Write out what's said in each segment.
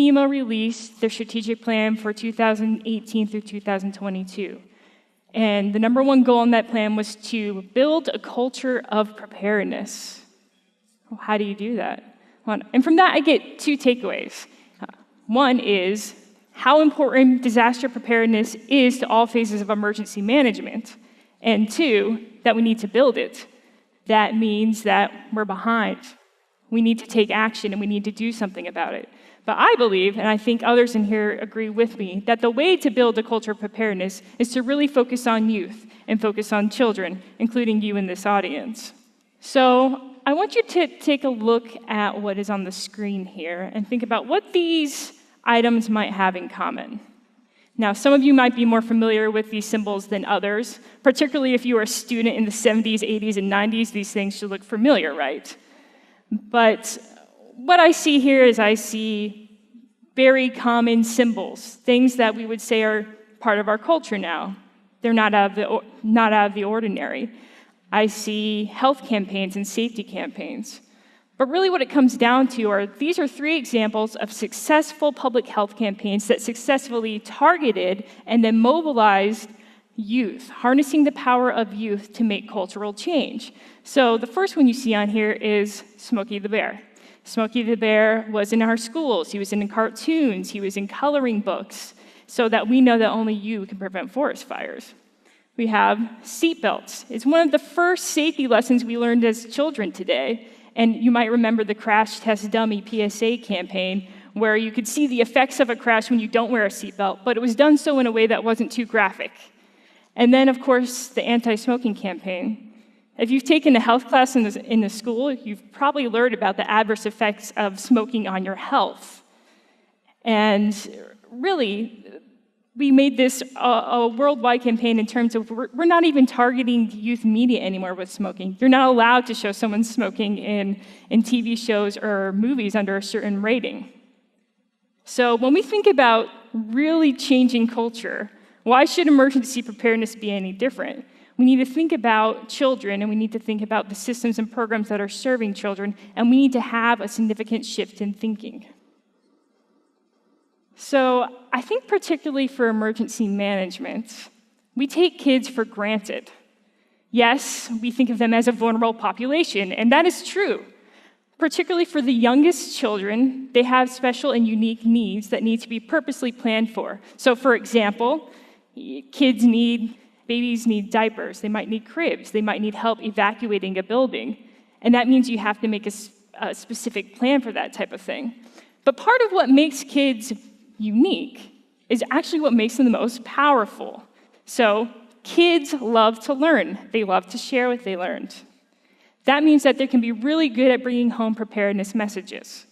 FEMA released their strategic plan for 2018 through 2022. And the number one goal in that plan was to build a culture of preparedness. Well, how do you do that? And from that, I get two takeaways. One is how important disaster preparedness is to all phases of emergency management. And two, that we need to build it. That means that we're behind. We need to take action and we need to do something about it. But I believe, and I think others in here agree with me, that the way to build a culture of preparedness is to really focus on youth and focus on children, including you in this audience. So I want you to take a look at what is on the screen here and think about what these items might have in common. Now, some of you might be more familiar with these symbols than others, particularly if you were a student in the 70s, 80s, and 90s. These things should look familiar, right? But what I see here is I see very common symbols, things that we would say are part of our culture now. They're not out of the ordinary. I see health campaigns and safety campaigns. But really what it comes down to are these are three examples of successful public health campaigns that successfully targeted and then mobilized youth, harnessing the power of youth to make cultural change. So the first one you see on here is Smokey the Bear. Smokey the Bear was in our schools, he was in cartoons, he was in coloring books, so that we know that only you can prevent forest fires. We have seatbelts. It's one of the first safety lessons we learned as children today. And you might remember the Crash Test Dummy PSA campaign, where you could see the effects of a crash when you don't wear a seatbelt, but it was done so in a way that wasn't too graphic. And then, of course, the anti-smoking campaign. If you've taken a health class in the school, you've probably learned about the adverse effects of smoking on your health. And really, we made this a worldwide campaign in terms of we're not even targeting youth media anymore with smoking. You're not allowed to show someone smoking in TV shows or movies under a certain rating. So when we think about really changing culture, why should emergency preparedness be any different? We need to think about children, and we need to think about the systems and programs that are serving children, and we need to have a significant shift in thinking. So I think particularly for emergency management, we take kids for granted. Yes, we think of them as a vulnerable population, and that is true. Particularly for the youngest children, they have special and unique needs that need to be purposely planned for. So for example, babies need diapers, they might need cribs, they might need help evacuating a building, and that means you have to make a specific plan for that type of thing. But part of what makes kids unique is actually what makes them the most powerful. So kids love to learn. They love to share what they learned. That means that they can be really good at bringing home preparedness messages.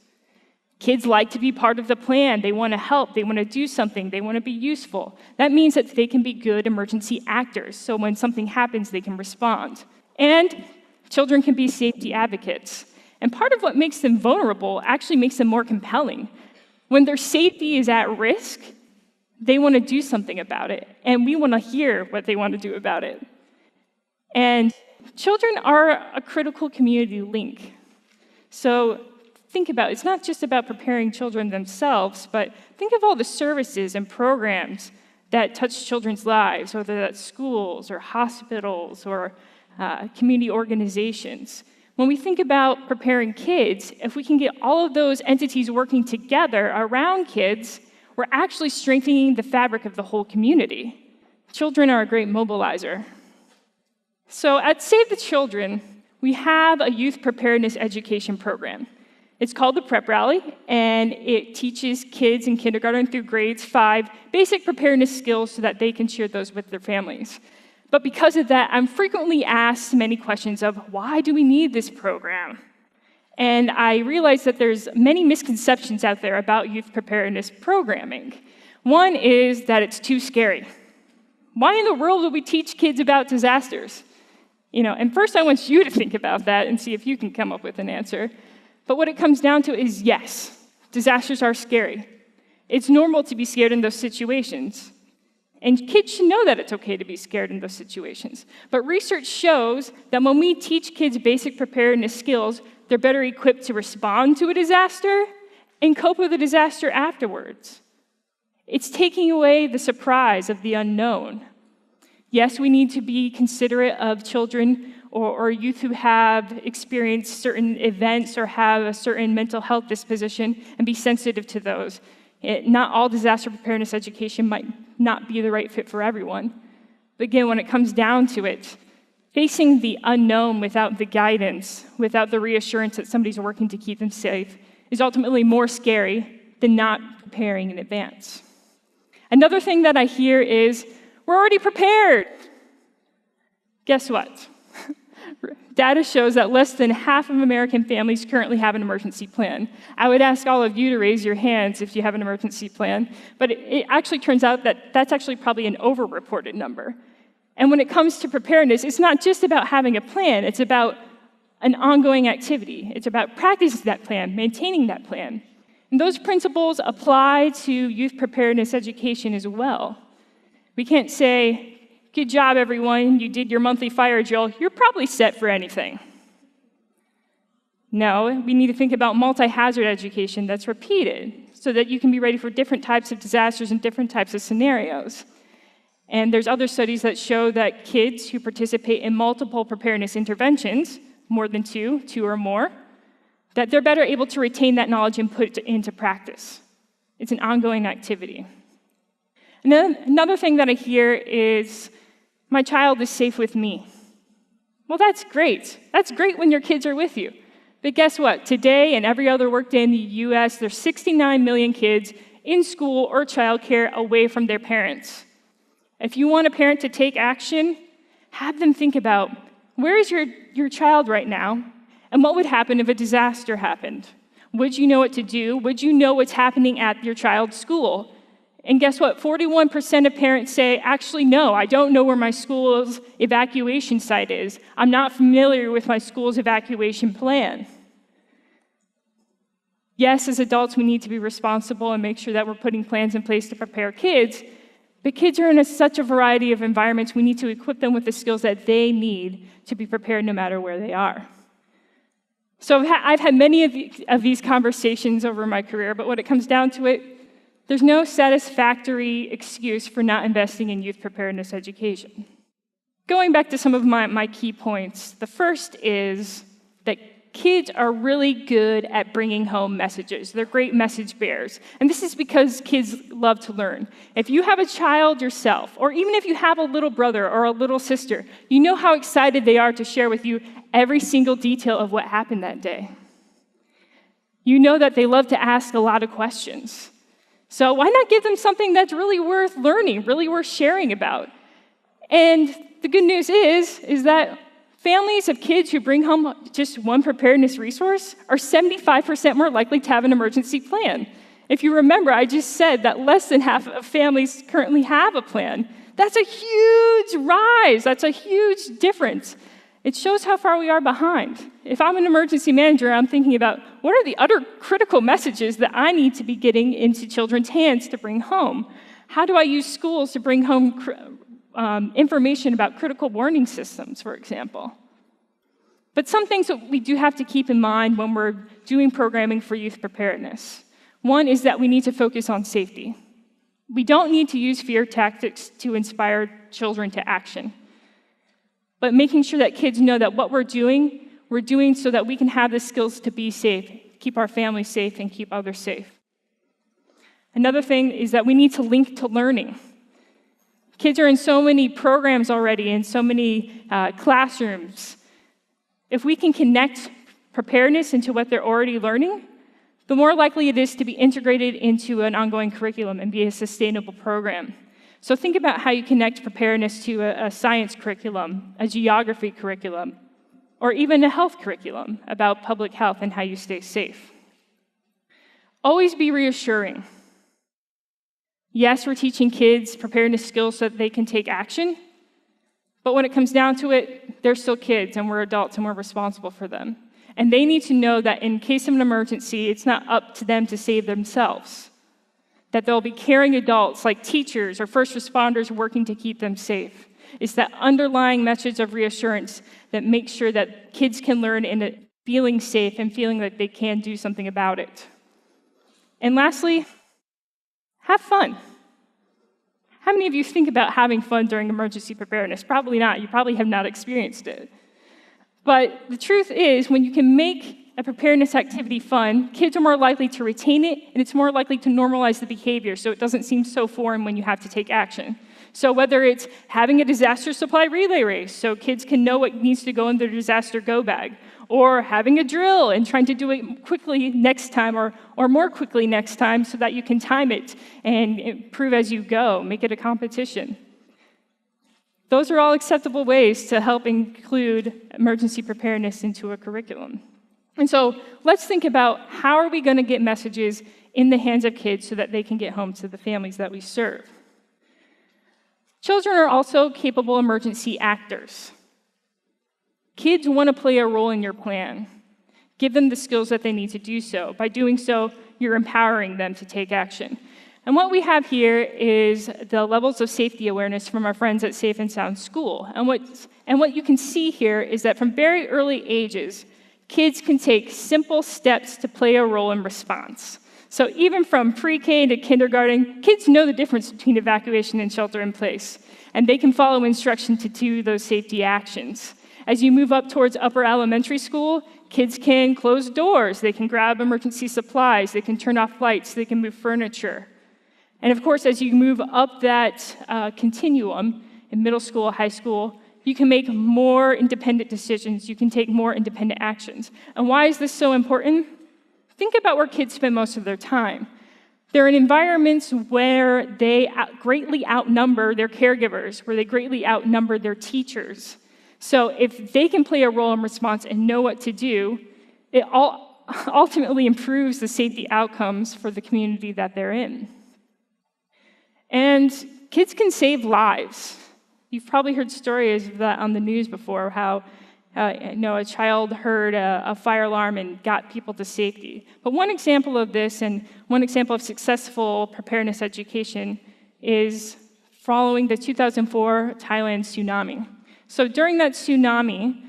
Kids like to be part of the plan. They want to help. They want to do something. They want to be useful. That means that they can be good emergency actors. So when something happens, they can respond. And children can be safety advocates. And part of what makes them vulnerable actually makes them more compelling. When their safety is at risk, they want to do something about it, and we want to hear what they want to do about it. And children are a critical community link. So think about it. It's not just about preparing children themselves, but think of all the services and programs that touch children's lives, whether that's schools or hospitals or community organizations. When we think about preparing kids, if we can get all of those entities working together around kids, we're actually strengthening the fabric of the whole community. Children are a great mobilizer. So at Save the Children, we have a youth preparedness education program. It's called the Prep Rally, and it teaches kids in kindergarten through grades 5 basic preparedness skills so that they can share those with their families. But because of that, I'm frequently asked many questions of, why do we need this program? And I realize that there's many misconceptions out there about youth preparedness programming. One is that it's too scary. Why in the world would we teach kids about disasters? And first I want you to think about that and see if you can come up with an answer. But what it comes down to is, yes, disasters are scary. It's normal to be scared in those situations. And kids should know that it's okay to be scared in those situations. But research shows that when we teach kids basic preparedness skills, they're better equipped to respond to a disaster, and cope with the disaster afterwards. It's taking away the surprise of the unknown. Yes, we need to be considerate of children or youth who have experienced certain events or have a certain mental health disposition and be sensitive to those. Not all disaster preparedness education might not be the right fit for everyone. But again, when it comes down to it, facing the unknown without the guidance, without the reassurance that somebody's working to keep them safe, is ultimately more scary than not preparing in advance. Another thing that I hear is, we're already prepared. Guess what? Data shows that less than half of American families currently have an emergency plan. I would ask all of you to raise your hands if you have an emergency plan, but it actually turns out that that's actually probably an over-reported number. And when it comes to preparedness, it's not just about having a plan, it's about an ongoing activity. It's about practicing that plan, maintaining that plan. And those principles apply to youth preparedness education as well. We can't say, good job, everyone, you did your monthly fire drill, you're probably set for anything. No, we need to think about multi-hazard education that's repeated so that you can be ready for different types of disasters and different types of scenarios. And there's other studies that show that kids who participate in multiple preparedness interventions, more than two or more, that they're better able to retain that knowledge and put it into practice. It's an ongoing activity. And then another thing that I hear is, my child is safe with me. Well, that's great. That's great when your kids are with you. But guess what? Today and every other workday in the U.S., there's 69 million kids in school or childcare away from their parents. If you want a parent to take action, have them think about, where is your child right now? And what would happen if a disaster happened? Would you know what to do? Would you know what's happening at your child's school? And guess what? 41% of parents say, actually, no, I don't know where my school's evacuation site is. I'm not familiar with my school's evacuation plan. Yes, as adults, we need to be responsible and make sure that we're putting plans in place to prepare kids. But kids are in such a variety of environments, we need to equip them with the skills that they need to be prepared no matter where they are. So I've had many of these conversations over my career, but when it comes down to it, there's no satisfactory excuse for not investing in youth preparedness education. Going back to some of my key points, the first is that kids are really good at bringing home messages. They're great message bearers. And this is because kids love to learn. If you have a child yourself, or even if you have a little brother or a little sister, you know how excited they are to share with you every single detail of what happened that day. You know that they love to ask a lot of questions. So why not give them something that's really worth learning, really worth sharing about? And the good news is that families of kids who bring home just one preparedness resource are 75% more likely to have an emergency plan. If you remember, I just said that less than half of families currently have a plan. That's a huge rise. That's a huge difference. It shows how far we are behind. If I'm an emergency manager, I'm thinking about what are the other critical messages that I need to be getting into children's hands to bring home? How do I use schools to bring home information about critical warning systems, for example? But some things that we do have to keep in mind when we're doing programming for youth preparedness. One is that we need to focus on safety. We don't need to use fear tactics to inspire children to action. But making sure that kids know that what we're doing so that we can have the skills to be safe, keep our families safe, and keep others safe. Another thing is that we need to link to learning. Kids are in so many programs already, in so many classrooms. If we can connect preparedness into what they're already learning, the more likely it is to be integrated into an ongoing curriculum and be a sustainable program. So think about how you connect preparedness to a science curriculum, a geography curriculum, or even a health curriculum about public health and how you stay safe. Always be reassuring. Yes, we're teaching kids preparedness skills so that they can take action, but when it comes down to it, they're still kids and we're adults and we're responsible for them. And they need to know that in case of an emergency, it's not up to them to save themselves. That there'll be caring adults like teachers or first responders working to keep them safe. It's that underlying message of reassurance that makes sure that kids can learn in feeling safe and feeling that they can do something about it. And lastly, have fun. How many of you think about having fun during emergency preparedness? Probably not. You probably have not experienced it. But the truth is, when you can make a preparedness activity fun, kids are more likely to retain it, and it's more likely to normalize the behavior so it doesn't seem so foreign when you have to take action. So whether it's having a disaster supply relay race so kids can know what needs to go in their disaster go bag, or having a drill and trying to do it quickly next time or more quickly next time so that you can time it and improve as you go, make it a competition. Those are all acceptable ways to help include emergency preparedness into a curriculum. And so let's think about how are we going to get messages in the hands of kids so that they can get home to the families that we serve. Children are also capable emergency actors. Kids want to play a role in your plan. Give them the skills that they need to do so. By doing so, you're empowering them to take action. And what we have here is the levels of safety awareness from our friends at Safe and Sound School. And what you can see here is that from very early ages, kids can take simple steps to play a role in response. So even from pre-K to kindergarten, kids know the difference between evacuation and shelter in place, and they can follow instruction to do those safety actions. As you move up towards upper elementary school, kids can close doors, they can grab emergency supplies, they can turn off lights, they can move furniture. And of course, as you move up that continuum in middle school, high school, you can make more independent decisions, you can take more independent actions. And why is this so important? Think about where kids spend most of their time. They're in environments where they greatly outnumber their caregivers, where they greatly outnumber their teachers. So if they can play a role in response and know what to do, it ultimately improves the safety outcomes for the community that they're in. And kids can save lives. You've probably heard stories of that on the news before, how a child heard a fire alarm and got people to safety. But one example of this, and one example of successful preparedness education, is following the 2004 Thailand tsunami. So during that tsunami,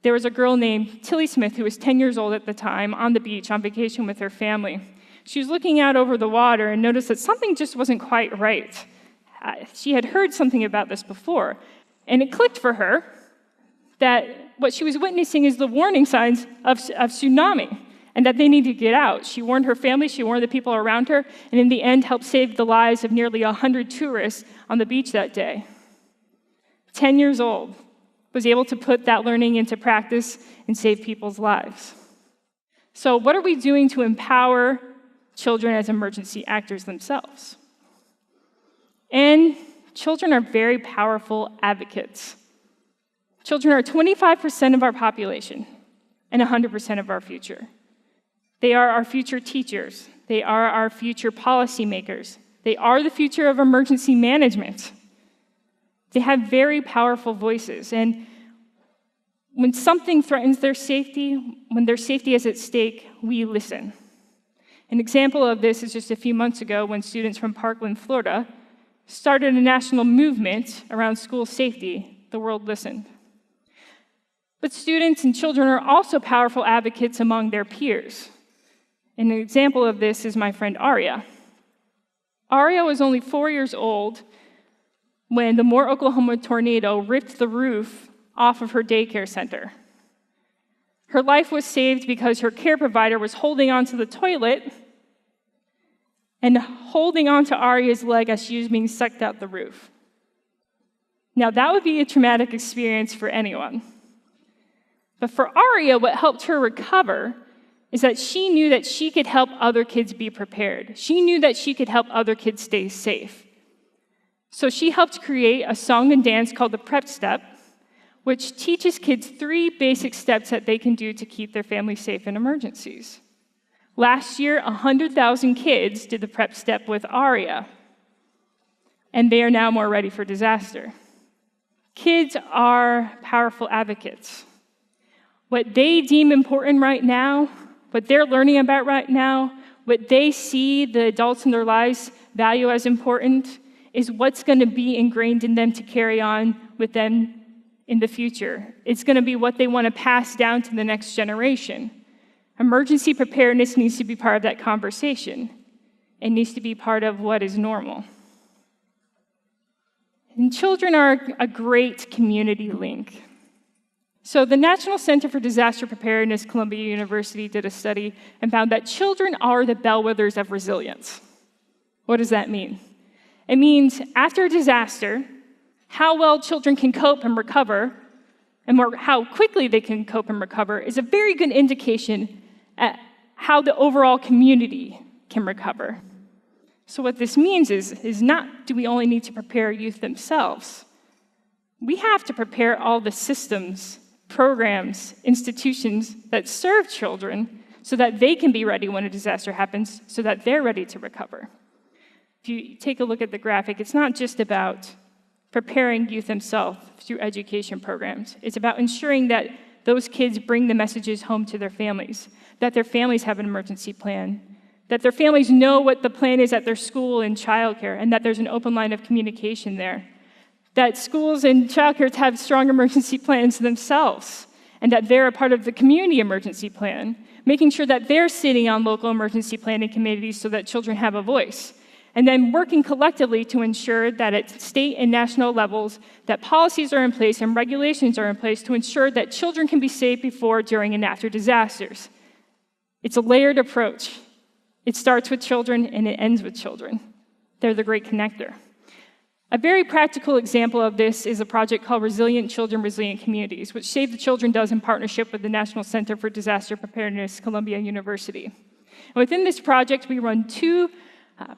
there was a girl named Tilly Smith, who was 10 years old at the time, on the beach on vacation with her family. She was looking out over the water and noticed that something just wasn't quite right. She had heard something about this before, and it clicked for her that what she was witnessing is the warning signs of tsunami, and that they need to get out. She warned her family, she warned the people around her, and in the end helped save the lives of nearly 100 tourists on the beach that day. 10 years old, was able to put that learning into practice and save people's lives. So what are we doing to empower children as emergency actors themselves? And children are very powerful advocates. Children are 25% of our population and 100% of our future. They are our future teachers. They are our future policymakers. They are the future of emergency management. They have very powerful voices, and when something threatens their safety, when their safety is at stake, we listen. An example of this is just a few months ago when students from Parkland, Florida, started a national movement around school safety. The world listened. But students and children are also powerful advocates among their peers. And an example of this is my friend Aria. Aria was only 4 years old when the Moore, Oklahoma tornado ripped the roof off of her daycare center. Her life was saved because her care provider was holding onto the toilet and holding onto Aria's leg as she was being sucked out the roof. Now, that would be a traumatic experience for anyone. But for Aria, what helped her recover is that she knew that she could help other kids be prepared. She knew that she could help other kids stay safe. So she helped create a song and dance called the Prep Step, which teaches kids 3 basic steps that they can do to keep their family safe in emergencies. Last year, 100,000 kids did the Prep Step with Aria, and they are now more ready for disaster. Kids are powerful advocates. What they deem important right now, what they're learning about right now, what they see the adults in their lives value as important, is what's going to be ingrained in them to carry on with them in the future. It's going to be what they want to pass down to the next generation. Emergency preparedness needs to be part of that conversation. It needs to be part of what is normal. And children are a great community link. So the National Center for Disaster Preparedness, Columbia University, did a study and found that children are the bellwethers of resilience. What does that mean? It means after a disaster, how well children can cope and recover, and how quickly they can cope and recover, is a very good indication at how the overall community can recover. So what this means is not do we only need to prepare youth themselves. We have to prepare all the systems, programs, institutions that serve children so that they can be ready when a disaster happens, so that they're ready to recover. If you take a look at the graphic, it's not just about preparing youth themselves through education programs. It's about ensuring that those kids bring the messages home to their families, that their families have an emergency plan, that their families know what the plan is at their school and childcare, and that there's an open line of communication there. That schools and childcare have strong emergency plans themselves, and that they're a part of the community emergency plan, making sure that they're sitting on local emergency planning committees so that children have a voice. And then working collectively to ensure that at state and national levels, that policies are in place and regulations are in place to ensure that children can be safe before, during, and after disasters. It's a layered approach. It starts with children and it ends with children. They're the great connector. A very practical example of this is a project called Resilient Children, Resilient Communities, which Save the Children does in partnership with the National Center for Disaster Preparedness, Columbia University. And within this project, we run two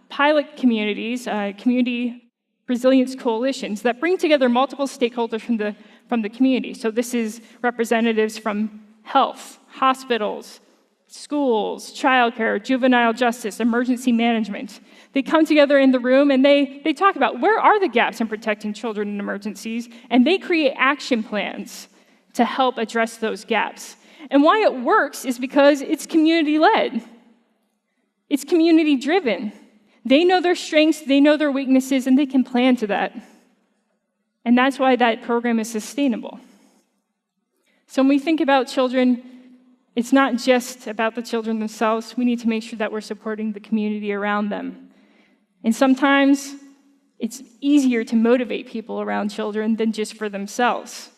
pilot communities, community resilience coalitions that bring together multiple stakeholders from the community. So this is representatives from health, hospitals, schools, childcare, juvenile justice, emergency management. They come together in the room and they talk about where are the gaps in protecting children in emergencies, and they create action plans to help address those gaps. And why it works is because it's community-led. It's community-driven. They know their strengths, they know their weaknesses, and they can plan to that. And that's why that program is sustainable. So when we think about children, it's not just about the children themselves. We need to make sure that we're supporting the community around them. And sometimes it's easier to motivate people around children than just for themselves.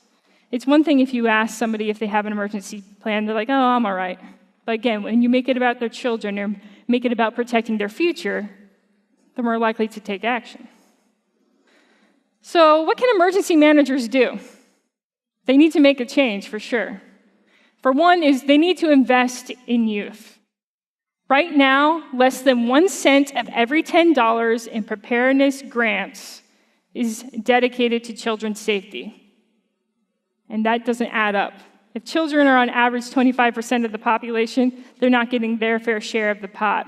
It's one thing if you ask somebody if they have an emergency plan, they're like, oh, I'm all right. But again, when you make it about their children or make it about protecting their future, they're more likely to take action. So what can emergency managers do? They need to make a change, for sure. For one is they need to invest in youth. Right now, less than 1 cent of every $10 in preparedness grants is dedicated to children's safety. And that doesn't add up. If children are on average 25% of the population, they're not getting their fair share of the pot.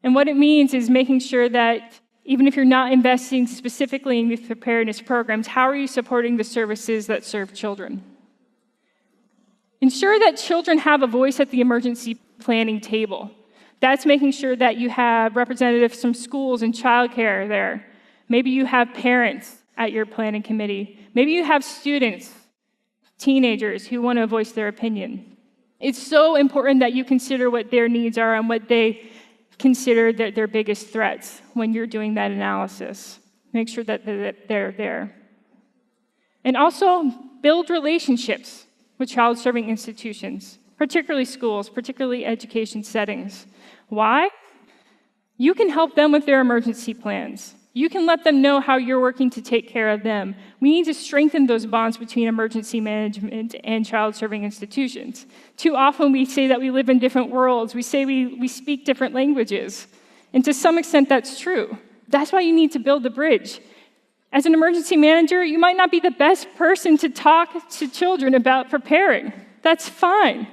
And what it means is making sure that even if you're not investing specifically in youth preparedness programs, how are you supporting the services that serve children? Ensure that children have a voice at the emergency planning table. That's making sure that you have representatives from schools and childcare there. Maybe you have parents at your planning committee. Maybe you have students, teenagers who want to voice their opinion. It's so important that you consider what their needs are and what they consider their biggest threats when you're doing that analysis. Make sure that they're there. And also build relationships with child-serving institutions, particularly schools, particularly education settings. Why? You can help them with their emergency plans. You can let them know how you're working to take care of them. We need to strengthen those bonds between emergency management and child-serving institutions. Too often we say that we live in different worlds. We say we speak different languages. And to some extent, that's true. That's why you need to build the bridge. As an emergency manager, you might not be the best person to talk to children about preparing. That's fine.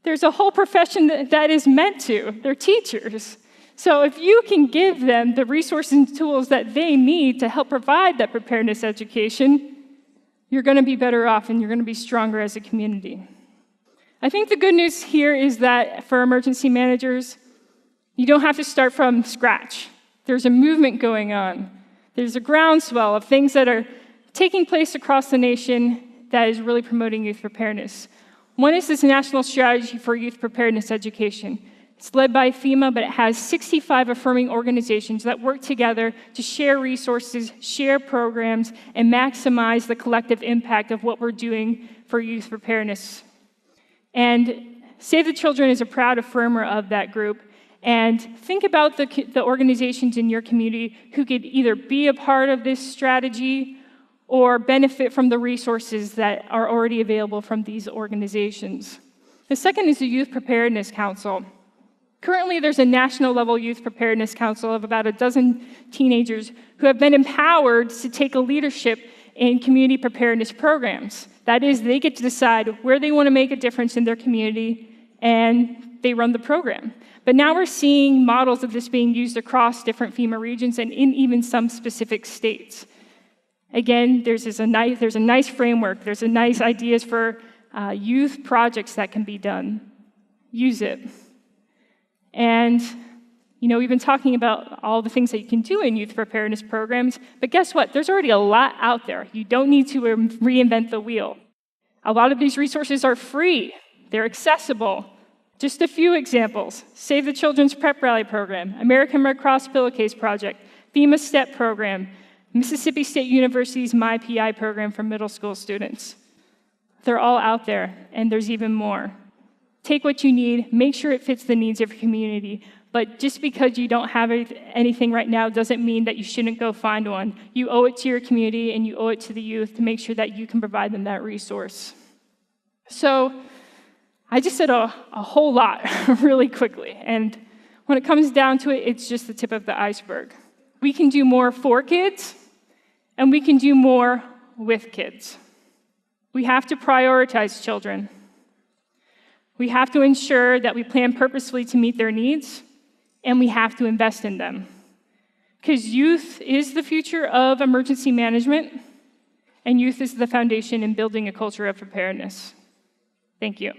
There's a whole profession that is meant to. They're teachers. So if you can give them the resources and tools that they need to help provide that preparedness education, you're going to be better off and you're going to be stronger as a community. I think the good news here is that for emergency managers, you don't have to start from scratch. There's a movement going on. There's a groundswell of things that are taking place across the nation that is really promoting youth preparedness. One is this national strategy for youth preparedness education. It's led by FEMA, but it has 65 affirming organizations that work together to share resources, share programs, and maximize the collective impact of what we're doing for youth preparedness. And Save the Children is a proud affirmer of that group. And think about the organizations in your community who could either be a part of this strategy or benefit from the resources that are already available from these organizations. The second is the Youth Preparedness Council. Currently, there's a national level Youth Preparedness Council of about a dozen teenagers who have been empowered to take a leadership in community preparedness programs. That is, they get to decide where they want to make a difference in their community, and they run the program. But now we're seeing models of this being used across different FEMA regions and in even some specific states. Again, there's a nice framework. There's a nice ideas for youth projects that can be done. Use it. And, we've been talking about all the things that you can do in youth preparedness programs, but guess what? There's already a lot out there. You don't need to reinvent the wheel. A lot of these resources are free. They're accessible. Just a few examples: Save the Children's Prep Rally Program, American Red Cross Pillowcase Project, FEMA STEP Program, Mississippi State University's My PI program for middle school students. They're all out there, and there's even more. Take what you need, make sure it fits the needs of your community, but just because you don't have anything right now doesn't mean that you shouldn't go find one. You owe it to your community, and you owe it to the youth to make sure that you can provide them that resource. So, I just said a whole lot really quickly, and when it comes down to it, it's just the tip of the iceberg. We can do more for kids, and we can do more with kids. We have to prioritize children. We have to ensure that we plan purposefully to meet their needs, and we have to invest in them. Because youth is the future of emergency management, and youth is the foundation in building a culture of preparedness. Thank you.